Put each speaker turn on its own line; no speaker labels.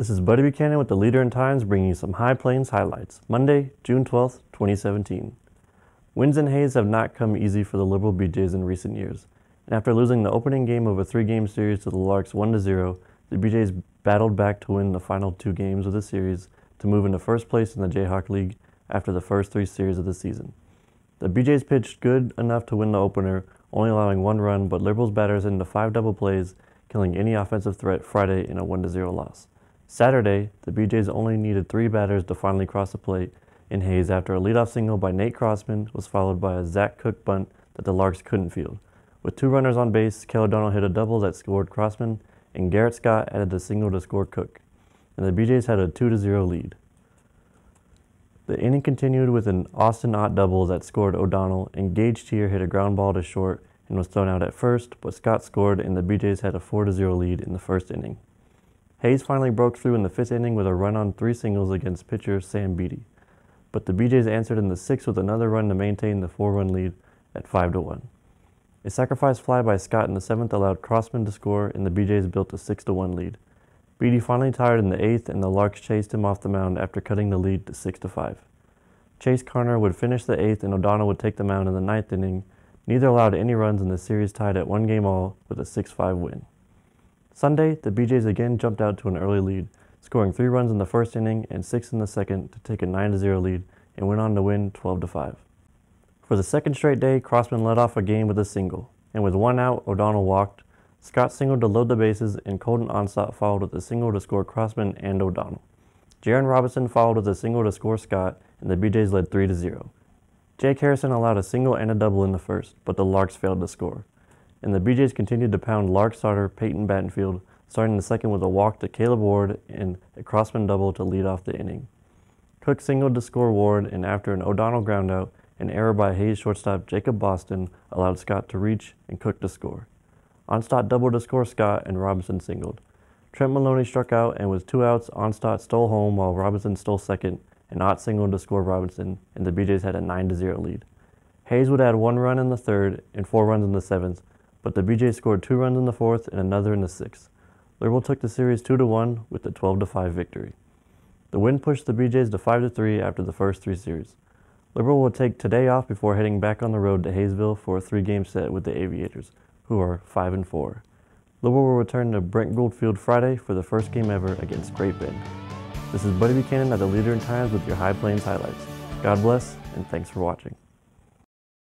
This is Buddy Buchanan with the Leader in Times bringing you some High Plains highlights. Monday, June 12th, 2017. Wins in Hays have not come easy for the Liberal BJs in recent years. And after losing the opening game of a 3-game series to the Larks 1-0, the BJs battled back to win the final 2 games of the series to move into first place in the Jayhawk League after the first 3 series of the season. The BJs pitched good enough to win the opener, only allowing 1 run, but Liberals batters hit into 5 double plays, killing any offensive threat Friday in a 1-0 loss. Saturday, the BJs only needed 3 batters to finally cross the plate in Hays after a leadoff single by Nate Crossman was followed by a Zach Cook bunt that the Larks couldn't field. With 2 runners on base, Kel O'Donnell hit a double that scored Crossman, and Garrett Scott added a single to score Cook, and the BJs had a 2-0 lead. The inning continued with an Austin Ott double that scored O'Donnell, and Gage Tier hit a ground ball to short and was thrown out at first, but Scott scored and the BJs had a 4-0 lead in the first inning. Hays finally broke through in the 5th inning with a run on 3 singles against pitcher Sam Beatty, but the BJs answered in the 6th with another run to maintain the 4-run lead at 5-1. A sacrifice fly by Scott in the 7th allowed Crossman to score, and the BJs built a 6-1 lead. Beatty finally tired in the 8th, and the Larks chased him off the mound after cutting the lead to 6-5. Chase Carner would finish the 8th, and O'Donnell would take the mound in the 9th inning. Neither allowed any runs, in the series tied at 1 game all with a 6-5 win. Sunday, the BJs again jumped out to an early lead, scoring 3 runs in the 1st inning and 6 in the 2nd to take a 9-0 lead and went on to win 12-5. For the 2nd straight day, Crossman led off a game with a single, and with 1 out, O'Donnell walked. Scott singled to load the bases, and Colton Onstott followed with a single to score Crossman and O'Donnell. Jaron Robinson followed with a single to score Scott, and the BJs led 3-0. Jake Harrison allowed a single and a double in the 1st, but the Larks failed to score, and the BJs continued to pound Lark starter Peyton Battenfield, starting the 2nd with a walk to Caleb Ward and a Crossman double to lead off the inning. Cook singled to score Ward, and after an O'Donnell groundout, an error by Hays shortstop Jacob Boston allowed Scott to reach and Cook to score. Onstott doubled to score Scott, and Robinson singled. Trent Maloney struck out, and with 2 outs, Onstott stole home while Robinson stole 2nd, and Ott singled to score Robinson, and the BJs had a 9-0 lead. Hays would add 1 run in the 3rd and 4 runs in the 7th, but the BJs scored 2 runs in the 4th and another in the 6th. Liberal took the series 2-1 with the 12-5 victory. The win pushed the BJs to 5-3 after the first 3 series. Liberal will take today off before heading back on the road to Hayesville for a 3-game set with the Aviators, who are 5-4. Liberal will return to Brent Gould Field Friday for the first game ever against Great Bend. This is Buddy Buchanan at the Leader in Times with your High Plains highlights. God bless, and thanks for watching.